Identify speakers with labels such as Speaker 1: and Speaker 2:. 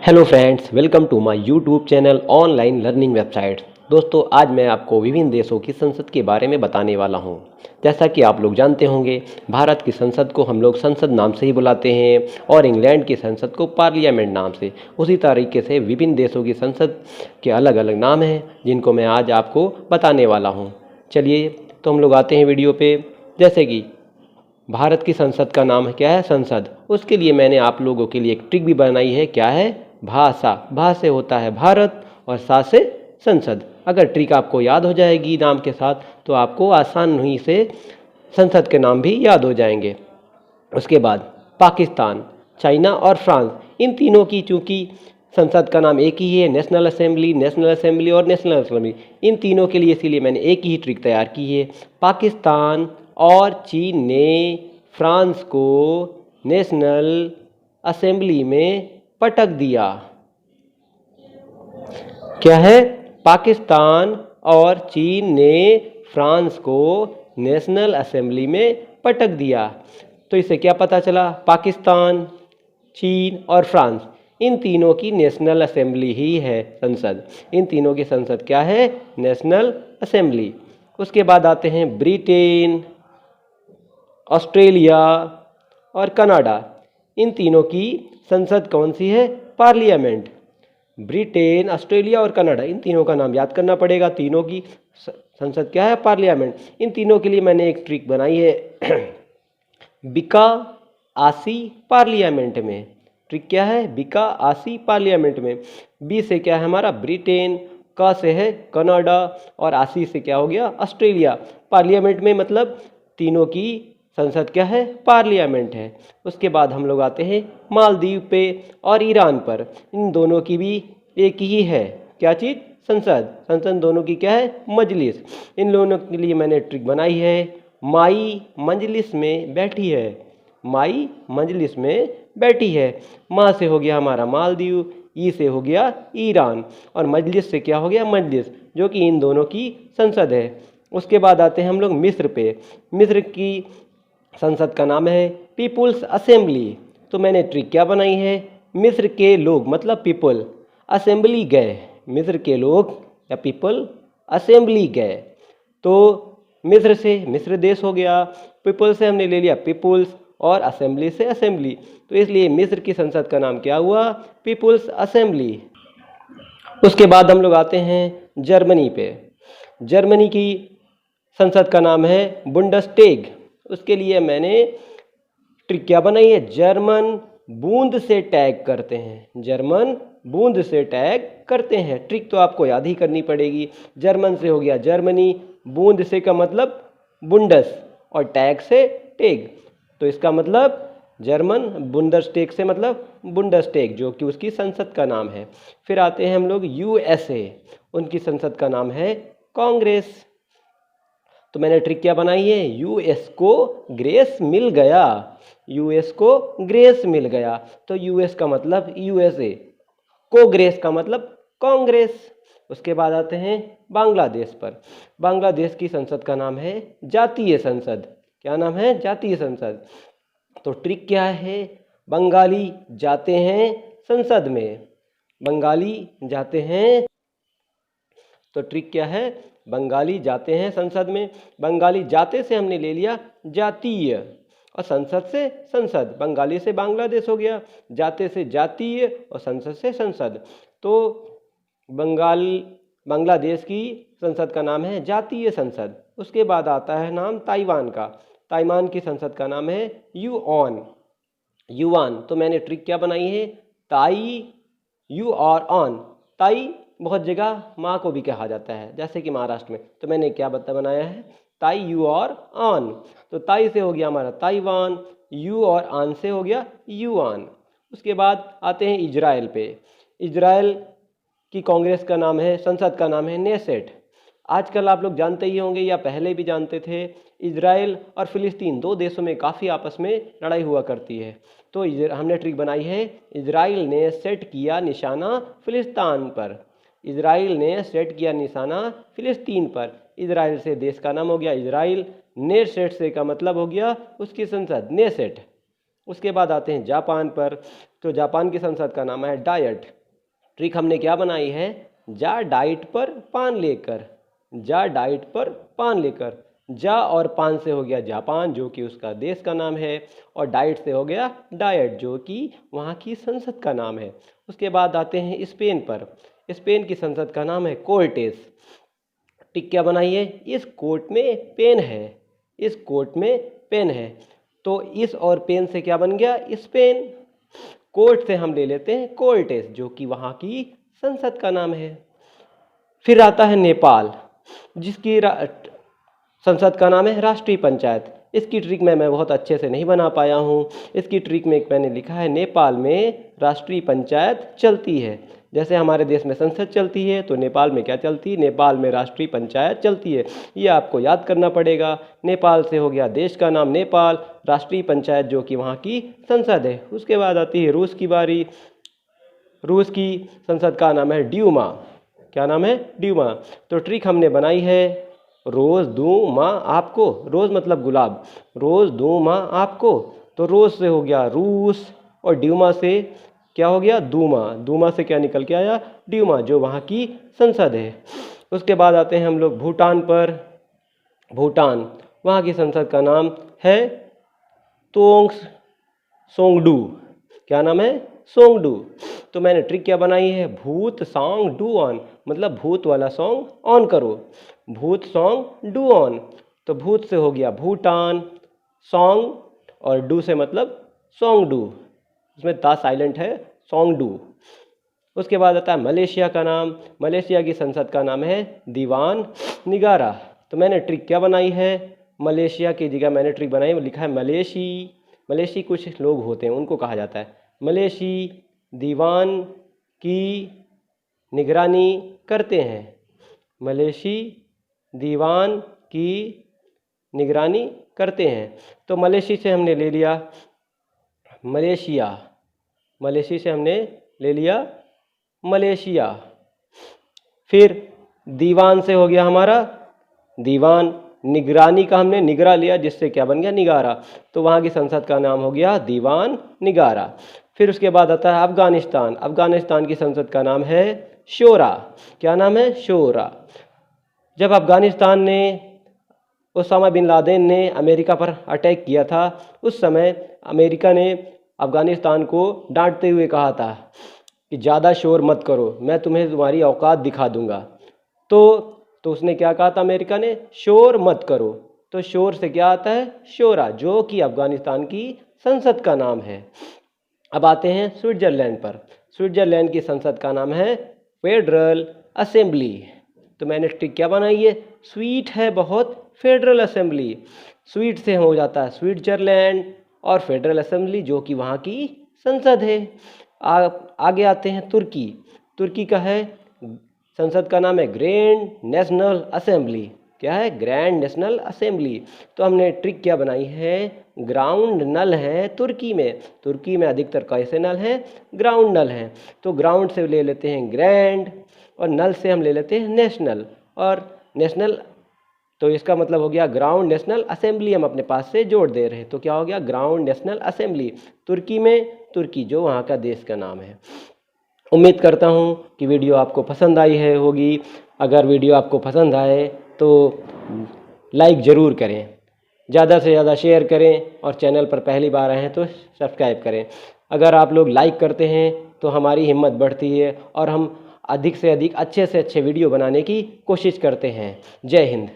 Speaker 1: Hello friends, welcome to my YouTube channel online learning website. दोस्तों, आज मैं आपको विभिन्न देशों की संसद के बारे में बताने वाला हूं। जैसा कि आप लोग जानते होंगे, भारत की संसद को हम लोग संसद नाम से ही बुलाते हैं और इंग्लैंड की संसद को पार्लियामेंट नाम से। उसी तरीके से विभिन्न देशों की संसद के अलग अलग नाम हैं, जिनको मैं आज आपको बताने वाला हूँ। चलिए तो हम लोग आते हैं वीडियो पे। जैसे कि भारत की संसद का नाम क्या है? संसद। उसके लिए मैंने आप लोगों के लिए एक ट्रिक भी बनाई है। क्या है? भाषा। भा से होता है भारत और सा से संसद। अगर ट्रिक आपको याद हो जाएगी नाम के साथ, तो आपको आसान ही से संसद के नाम भी याद हो जाएंगे। उसके बाद पाकिस्तान, चाइना और फ्रांस, इन तीनों की चूंकि संसद का नाम एक ही है, नेशनल असेंबली, नेशनल असेंबली और नेशनल असेंबली, इन तीनों के लिए इसीलिए मैंने एक ही ट्रिक तैयार की है। पाकिस्तान और चीन ने फ्रांस को नेशनल असेंबली में पटक दिया। क्या है? पाकिस्तान और चीन ने फ्रांस को नेशनल असेंबली में पटक दिया। तो इससे क्या पता चला? पाकिस्तान, चीन और फ्रांस, इन तीनों की नेशनल असेंबली ही है संसद। इन तीनों की संसद क्या है? National assembly. उसके बाद आते हैं ब्रिटेन, ऑस्ट्रेलिया और कनाडा। इन तीनों की संसद कौन सी है? पार्लियामेंट। ब्रिटेन, ऑस्ट्रेलिया और कनाडा, इन तीनों का नाम याद करना पड़ेगा। तीनों की संसद क्या है? पार्लियामेंट। इन तीनों के लिए मैंने एक ट्रिक बनाई है। बिका आसी पार्लियामेंट में। ट्रिक क्या है? बिका आसी पार्लियामेंट में। बी से क्या है हमारा? ब्रिटेन, का से है कनाडा और आसी से क्या हो गया? ऑस्ट्रेलिया। पार्लियामेंट में मतलब तीनों की संसद क्या है? पार्लियामेंट है। उसके बाद हम लोग आते हैं मालदीव पे और ईरान पर। इन दोनों की भी एक ही है। क्या चीज़? संसद। संसद दोनों की क्या है? मजलिस। इन दोनों के लिए मैंने ट्रिक बनाई है। माई मजलिस में बैठी है। माई मजलिस में बैठी है। माँ से हो गया हमारा मालदीव, ई से हो गया ईरान और मजलिस से क्या हो गया? मजलिस, जो कि इन दोनों की संसद है। उसके बाद आते हैं हम लोग मिस्र पे। मिस्र की संसद का नाम है पीपुल्स असेंबली। तो मैंने ट्रिक क्या बनाई है? मिस्र के लोग मतलब पीपल असेंबली गए। मिस्र के लोग या पीपल असेंबली गए। तो मिस्र से मिस्र देश हो गया, पीपल से हमने ले लिया पीपुल्स और असेंबली से असेंबली। तो इसलिए मिस्र की संसद का नाम क्या हुआ? People's assembly. उसके बाद हम लोग आते हैं जर्मनी पे। जर्मनी की संसद का नाम है बुंडसटैग। उसके लिए मैंने ट्रिक क्या बनाई है? जर्मन बूंद से टैग करते हैं। जर्मन बूंद से टैग करते हैं। ट्रिक तो आपको याद ही करनी पड़ेगी। जर्मन से हो गया जर्मनी, बूंद से का मतलब बुंडस और टैग से टैग। तो इसका मतलब जर्मन, बुंडसटैग से मतलब बुंडसटैग, जो कि उसकी संसद का नाम है। फिर आते हैं हम लोग यूएसए। उनकी संसद का नाम है कांग्रेस। तो मैंने ट्रिक क्या बनाई है? यूएस को ग्रेस मिल गया। यूएस को ग्रेस मिल गया। तो यूएस का मतलब यूएसए, को ग्रेस का मतलब कांग्रेस। उसके बाद आते हैं बांग्लादेश पर। बांग्लादेश की संसद का नाम है जातीय संसद। क्या नाम है? जातीय संसद। तो ट्रिक क्या है? बंगाली जाते हैं संसद में। बंगाली जाते हैं। तो ट्रिक क्या है? बंगाली जाते हैं संसद में। बंगाली जाते से हमने ले लिया जातीय और संसद से संसद। बंगाली से बांग्लादेश हो गया, जाते से जातीय और संसद से संसद। तो बांग्लादेश की संसद का नाम है जातीय संसद। उसके बाद आता है नाम ताइवान का। ताइवान की संसद का नाम है युआन। युआन। तो मैंने ट्रिक क्या बनाई है? ताई यू और ऑन। ताई बहुत जगह माँ को भी कहा जाता है, जैसे कि महाराष्ट्र में। तो मैंने क्या बनाया है? ताई यू और ऑन। तो ताई से हो गया हमारा ताइवान, यू और आन से हो गया युआन। उसके बाद आते हैं इजराइल पे। इजराइल की कांग्रेस का नाम है, संसद का नाम है नेसेट। आजकल आप लोग जानते ही होंगे या पहले भी जानते थे, इजराइल और फिलिस्तीन दो देशों में काफ़ी आपस में लड़ाई हुआ करती है। तो हमने ट्रिक बनाई है, इजराइल ने सेट किया निशाना फिलिस्तीन पर। इजराइल ने सेट किया निशाना फिलिस्तीन पर। इजराइल से देश का नाम हो गया इजराइल। नेसेट से का मतलब हो गया उसकी संसद नेसेट। उसके बाद आते हैं जापान पर। तो जापान की संसद का नाम है डायट। ट्रिक हमने क्या बनाई है, जा डाइट पर पान लेकर, जा डाइट पर पान लेकर। जा और पान से हो गया जापान जो कि उसका देश का नाम है, और डाइट से हो गया डायट जो कि वहाँ की संसद का नाम है। उसके बाद आते हैं स्पेन पर। स्पेन की संसद का नाम है कोर्टेस। टिक क्या बनाई है, इस कोर्ट में पेन है, इस कोर्ट में पेन है। तो इस और पेन से क्या बन गया, स्पेन। कोर्ट से हम ले लेते हैं कोर्टेस जो कि वहाँ की संसद का नाम है। फिर आता है नेपाल जिसकी संसद का नाम है राष्ट्रीय पंचायत। इसकी ट्रिक मैं बहुत अच्छे से नहीं बना पाया हूँ। इसकी ट्रिक में मैंने लिखा है नेपाल में राष्ट्रीय पंचायत चलती है। जैसे हमारे देश में संसद चलती है तो नेपाल में क्या चलती है, नेपाल में राष्ट्रीय पंचायत चलती है। ये आपको याद करना पड़ेगा। नेपाल से हो गया देश का नाम नेपाल, राष्ट्रीय पंचायत जो कि वहाँ की संसद है। उसके बाद आती है रूस की बारी। रूस की संसद का नाम है ड्यूमा। क्या नाम है, ड्यूमा। तो ट्रिक हमने बनाई है, रोज़ दूँ माँ आपको, रोज़ मतलब गुलाब, रोज़ दूँ माँ आपको। तो रोज़ से हो गया रूस, और ड्यूमा से क्या हो गया, दूमा। दूमा से क्या निकल के आया, ड्यूमा जो वहाँ की संसद है। उसके बाद आते हैं हम लोग भूटान पर। भूटान, वहाँ की संसद का नाम है तोंग्स सोंगडू। क्या नाम है, सोंगडू। तो मैंने ट्रिक क्या बनाई है, भूत सॉन्ग डू ऑन, मतलब भूत वाला सॉन्ग ऑन करो, भूत सॉन्ग डू ऑन। तो भूत से हो गया भूटान, सॉन्ग और डू से मतलब सॉन्ग डू, उसमें ता साइलेंट है, सॉन्ग डू। उसके बाद आता है मलेशिया का नाम। मलेशिया की संसद का नाम है दीवान निगारा। तो मैंने ट्रिक क्या बनाई है, मलेशिया की जगह मैंने ट्रिक बनाई, लिखा है मलेशी। मलेशी कुछ लोग होते हैं उनको कहा जाता है मलेशी दीवान की निगरानी करते हैं। मलेशी दीवान की निगरानी करते हैं। तो मलेशी से हमने ले लिया मलेशिया, मलेशी से हमने ले लिया मलेशिया। फिर दीवान से हो गया हमारा दीवान, निगरानी का हमने निगरा लिया जिससे क्या बन गया, निगारा। तो वहाँ की संसद का नाम हो गया दीवान निगारा। फिर उसके बाद आता है अफगानिस्तान। अफगानिस्तान की संसद का नाम है शोरा। क्या नाम है, शोरा। जब अफगानिस्तान ने, ओसामा बिन लादेन ने अमेरिका पर अटैक किया था, उस समय अमेरिका ने अफगानिस्तान को डांटते हुए कहा था कि ज़्यादा शोर मत करो, मैं तुम्हें तुम्हारी औकात दिखा दूंगा। तो उसने क्या कहा था अमेरिका ने, शोर मत करो। तो शोर से क्या आता है, शोरा, जो कि अफगानिस्तान की संसद का नाम है। अब आते हैं स्विट्ज़रलैंड पर। स्विट्ज़रलैंड की संसद का नाम है फेडरल असेंबली। तो मैंने ट्रिक क्या बनाई है, स्वीट है बहुत फेडरल असेंबली। स्वीट से हो जाता है स्विट्ज़रलैंड, और फेडरल असेंबली जो कि वहाँ की संसद है। आगे आते हैं तुर्की। तुर्की का है संसद का नाम है ग्रैंड नेशनल असेंबली। क्या है, ग्रैंड नेशनल असेंबली। तो हमने ट्रिक क्या बनाई है, ग्राउंड नल है तुर्की में। तुर्की में अधिकतर कैसे नल हैं, ग्राउंड नल हैं। तो ग्राउंड से ले लेते हैं ग्रैंड, और नल से हम ले लेते हैं नेशनल, और नेशनल तो इसका मतलब हो गया ग्राउंड नेशनल असेंबली हम अपने पास से जोड़ दे रहे हैं। तो क्या हो गया, ग्राउंड नेशनल असेंबली तुर्की में, तुर्की जो वहाँ का देश का नाम है। उम्मीद करता हूँ कि वीडियो आपको पसंद आई है होगी। अगर वीडियो आपको पसंद आए तो लाइक ज़रूर करें, ज़्यादा से ज़्यादा शेयर करें, और चैनल पर पहली बार आए हैं तो सब्सक्राइब करें। अगर आप लोग लाइक करते हैं तो हमारी हिम्मत बढ़ती है और हम अधिक से अधिक अच्छे से अच्छे वीडियो बनाने की कोशिश करते हैं। जय हिंद।